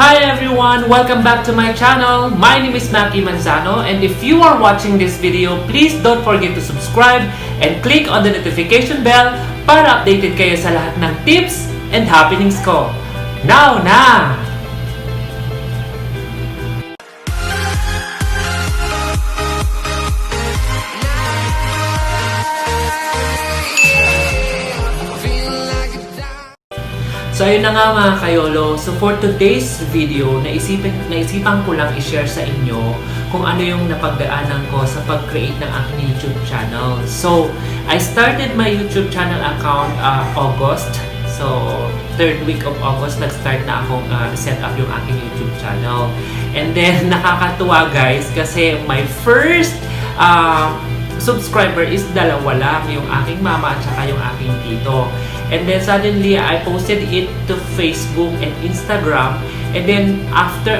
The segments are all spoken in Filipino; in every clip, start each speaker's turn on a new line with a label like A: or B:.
A: Hi everyone! Welcome back to my channel. My name is Macky Manzano, and if you are watching this video, please don't forget to subscribe and click on the notification bell para updated kayo sa lahat ng tips and happenings ko. Now na! So ayun na nga mga kayolo, so for today's video, naisipan ko lang i-share sa inyo kung ano yung napagdaanan ko sa pag-create ng aking YouTube channel. So, I started my YouTube channel account August. So, third week of August, nag-start na akong set up yung aking YouTube channel. And then, nakakatuwa guys, kasi my first subscriber is dalawa lang, yung aking mama at saka yung aking tito. And then suddenly, I posted it to Facebook and Instagram. And then, after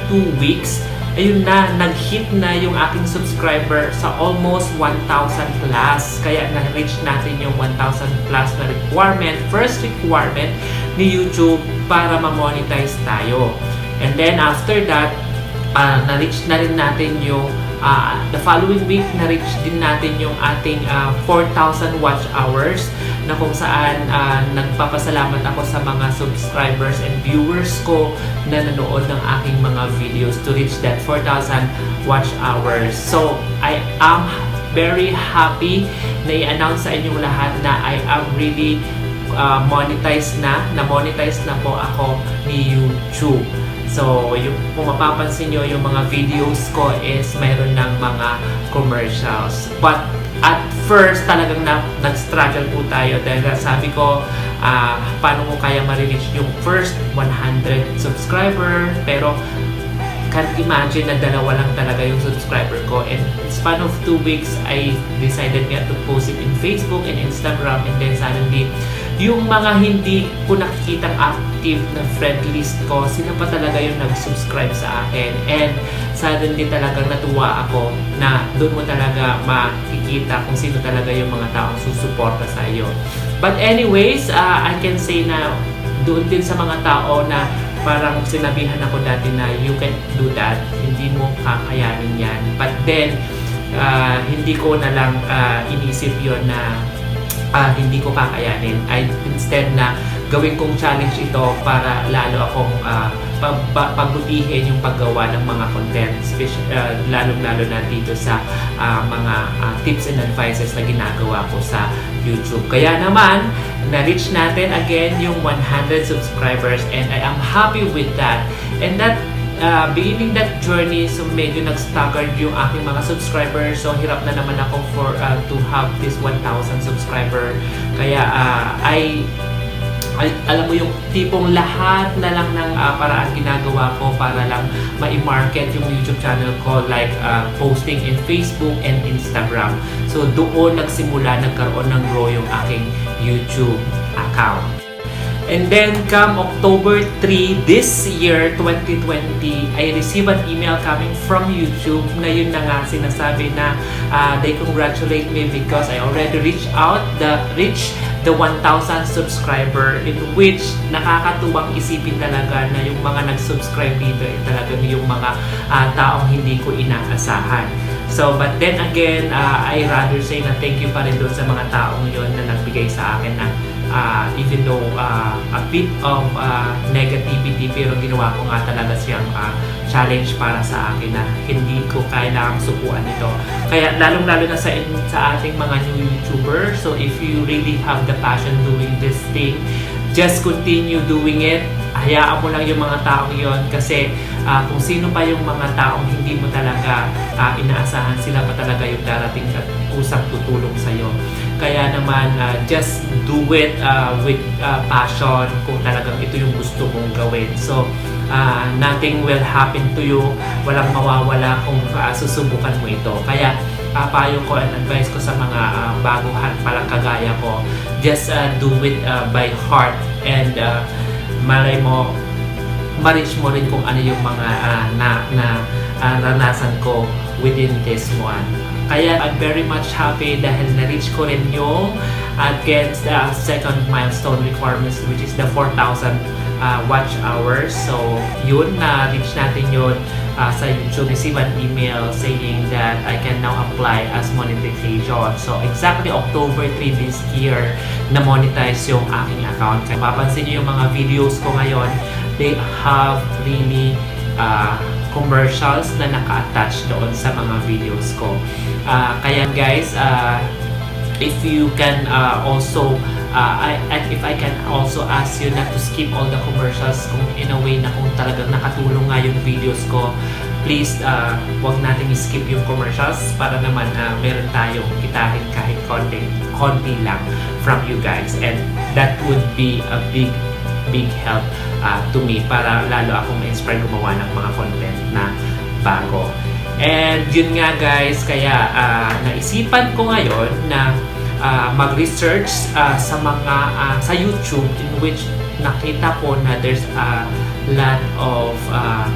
A: 2 weeks, ayun na, nag-hit na yung aking subscriber sa almost 1,000 plus. Kaya na-reach natin yung 1,000 plus na requirement, first requirement ni YouTube para ma-monetize tayo. And then, after that, na-reach na rin natin yung the following week, na-reach din natin yung ating 4,000 watch hours na kung saan nagpapasalamat ako sa mga subscribers and viewers ko na nanood ng aking mga videos to reach that 4,000 watch hours. So, I am very happy na i-announce sa inyong lahat na I am really monetize na po ako ni YouTube. So, kung mapapansin nyo, yung mga videos ko is mayroon ng mga commercials. But at first, talagang nag-struggle po tayo dahil sabi ko, paano ko kaya ma-reach yung first 100 subscriber. Pero, can't imagine na dalawa lang talaga yung subscriber ko. And in span of 2 weeks, I decided nga to post it in Facebook and Instagram. And then suddenly, yung mga hindi ko nakikitang active na friend list ko, sila pa talaga yung nag-subscribe sa akin. And suddenly talagang natuwa ako na doon mo talaga makikita kung sino talaga yung mga taong susuporta sa iyo. But anyways, I can say na doon din sa mga tao na parang sinabihan ako dati na you can do that, hindi mo kakayanin yan. But then, hindi ko na lang inisip yon na hindi ko kakayanin. Instead na gawin kong challenge ito para lalo akong pagbutihin yung paggawa ng mga content, lalo-lalo na dito sa mga tips and advices na ginagawa ko sa YouTube. Kaya naman, na-reach natin again yung 100 subscribers and I am happy with that. And that beginning that journey, so medyo nag-staggered yung aking mga subscribers. So, hirap na naman ako to have this 1,000 subscriber. Kaya, alam mo yung tipong lahat na lang ng paraan ginagawa ko para lang ma-market yung YouTube channel ko, like posting in Facebook and Instagram. So, doon nagsimula, nagkaroon ng grow yung aking YouTube account. And then, come October 3 this year, 2020, I received an email coming from YouTube na yun na nga sinasabi na they congratulate me because I already reached the 1,000 subscriber, in which nakakatuwang isipin talaga na yung mga nag-subscribe dito ay talagang yung mga taong hindi ko inaasahan. So, but then again, I rather say na thank you pa rin doon sa mga taong yun na nagbigay sa akin na even though a bit of negativity, pero ginawa ko nga talaga siyang challenge para sa akin na hindi ko kailangang sukuan ito. Kaya lalong-lalo na sa ating mga new YouTuber, so if you really have the passion doing this thing, just continue doing it. Hayaan mo lang yung mga taong yon kasi kung sino pa yung mga taong hindi mo talaga inaasahan, sila pa talaga yung darating at usang tutulong sa'yo. Kaya naman, just do it with passion kung talagang ito yung gusto mong gawin. So, nothing will happen to you. Walang mawawala kung susubukan mo ito. Kaya, payo ko and advice ko sa mga baguhan palang kagaya ko, just do it by heart and malay mo, ma-reach mo rin kung ano yung mga naranasan ko within this one. Kaya I'm very much happy dahil na-reach ko rin yung against the second milestone requirements, which is the 4,000 watch hours. So yun, na-reach natin yun sa YouTube. Receive an email saying that I can now apply as monetization. So exactly October 3 this year, na-monetize yung aking account. Kaya mapapansin nyo yung mga videos ko ngayon, they have really commercials na naka-attach doon sa mga videos ko. Kaya guys, if you can also if I can also ask you not to skip all the commercials kung in a way na kung talagang nakatulong nga yung videos ko, please wag natin i-skip yung commercials para naman meron tayong kitahin kahit konti lang from you guys, and that would be a big help to me para lalo akong ma-inspire gumawa ng mga content na bago. And yun nga guys, kaya naisipan ko ngayon na mag-research sa mga sa YouTube, in which nakita ko na there's a lot of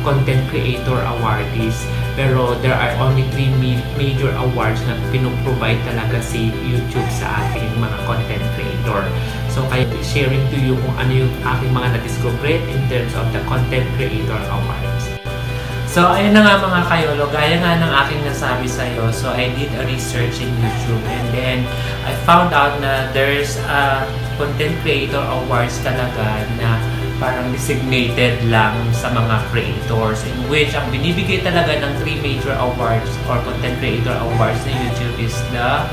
A: content creator awardees, pero there are only 3 major awards na pinoprovide talaga si YouTube sa ating mga content creator. So kaya sharing to you kung ano yung aking mga na-discover in terms of the content creator awards. So, ayun na nga mga kayolo, gaya nga ng aking nasabi sa'yo. So, I did a research in YouTube, and then I found out na there's a content creator awards talaga na parang designated lang sa mga creators, in which ang binibigay talaga ng 3 major awards or content creator awards na YouTube is the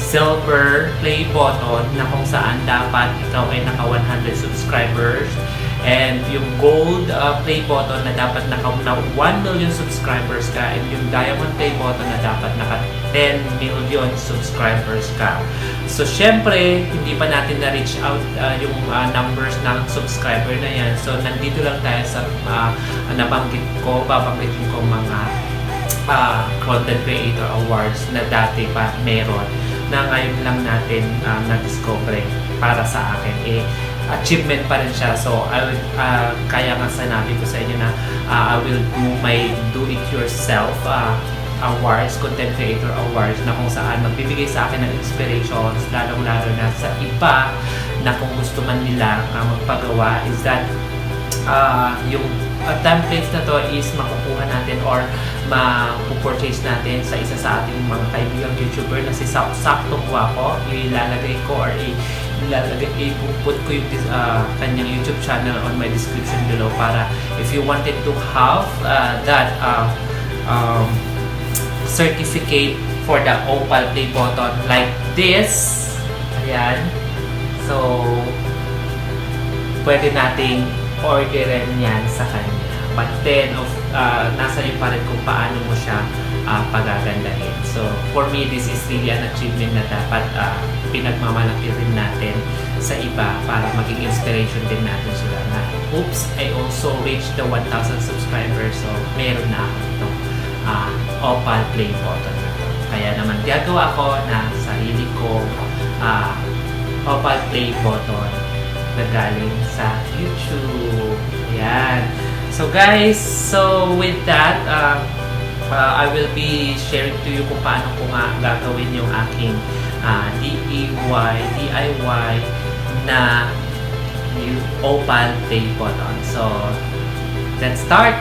A: silver play button, na kung saan dapat ikaw ay naka 100 subscribers, and yung gold play button na dapat naka 1 million subscribers ka, and yung diamond play button na dapat naka 10 million subscribers ka. So syempre hindi pa natin na-reach out yung numbers ng subscriber na yan. So nandito lang tayo sa babanggitin ko mga content creator awards na dati pa meron, na ngayon lang natin na-discover para sa akin. Achievement pa rin siya. So I will, kaya nga sanabi ko sa inyo na I will do my do-it-yourself awards, content creator awards, na kung saan magbibigay sa akin ng inspirations, lalong-lalo na sa iba na kung gusto man nila magpagawa, is that yung templates na to is makukuha natin or mapupurchase natin sa isa sa ating mga kaibigang YouTuber na si Saktong Wako. Ilalagay ko or ipuput ko yung kanyang YouTube channel on my description below, para if you wanted to have that certificate for the OPAL play button like this, ayan, so pwede nating orderin yan sa kanya. But then, nasa iyo pa rin kung paano mo siya pagagandahin. So, for me, this is really an achievement na dapat pinagmamalaki rin natin sa iba para maging inspiration din natin sila na, oops, I also reached the 1,000 subscribers. So, meron na ako itong OPAL play button na to. Kaya naman, gagawa ko na sarili ko OPAL play button na galing sa YouTube. Ayan. So guys, so with that, I will be sharing to you kung paano ko nga gagawin yung aking DIY na OPAL play button. So, let's start!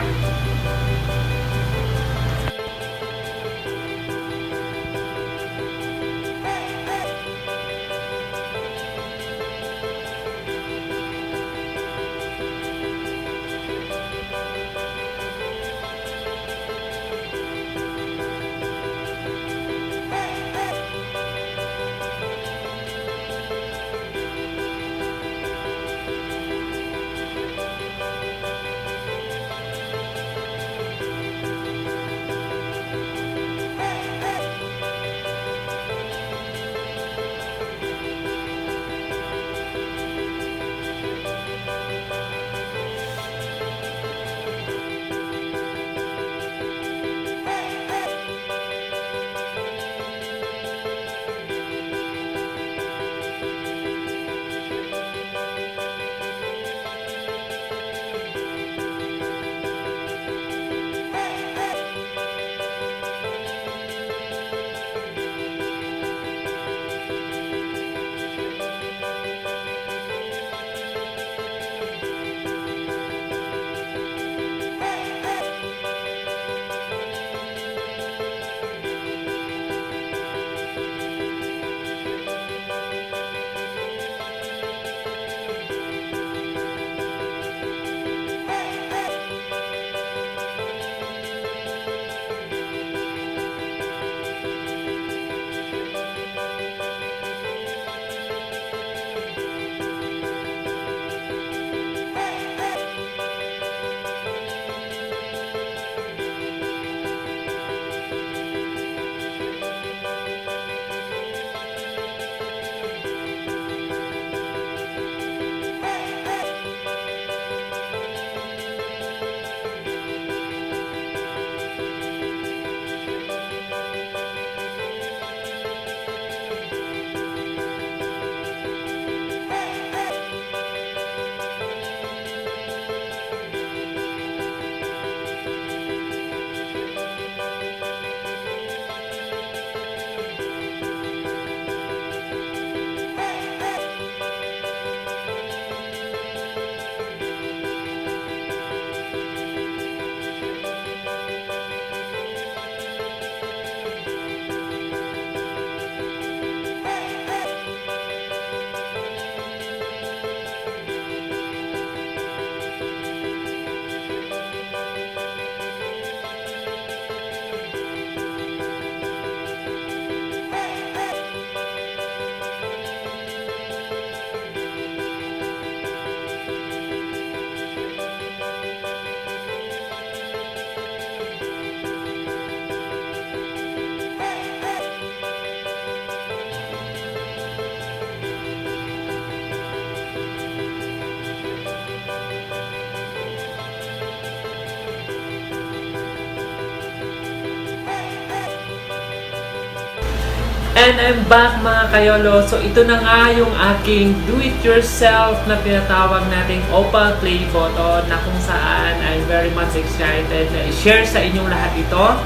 A: And I'm back mga kayolo. So ito na nga yung aking do-it-yourself na tinatawag nating OPAL play button na kung saan I'm very much excited na i-share sa inyong lahat ito.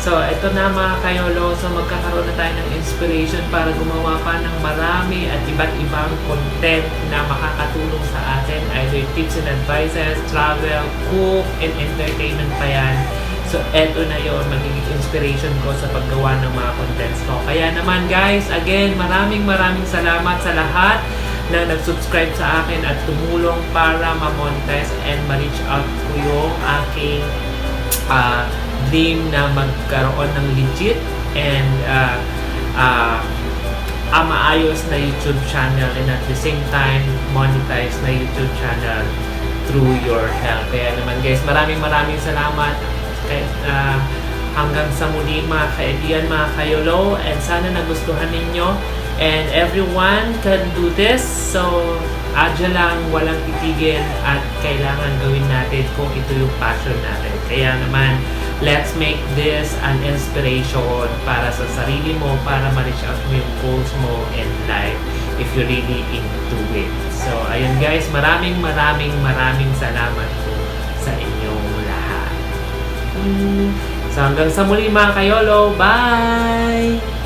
A: So ito na mga kayolo. So magkakaroon na tayo ng inspiration para gumawa pa ng marami at iba't ibang content na makakatulong sa atin. Either tips and advices, travel, cook, and entertainment pa yan. So, eto na yon, magiging inspiration ko sa paggawa ng mga contents ko. Kaya naman guys, again, maraming salamat sa lahat na nag-subscribe sa akin at tumulong para ma-monetize and ma-reach out ko yung aking dream na magkaroon ng legit and maayos na YouTube channel and at the same time, monetize na YouTube channel through your help. Kaya naman guys, maraming salamat. Hanggang sa muli mga kaibigan, mga kayolo, and sana nagustuhan ninyo and everyone can do this. So adya lang, walang titigil at kailangan gawin natin kung ito yung passion natin. Kaya naman, let's make this an inspiration para sa sarili mo, para ma-reach out mo yung goals mo in life if you're really into it. So ayun guys, maraming salamat po sa inyong lahat. So hanggang sa muli mga kayolo, bye!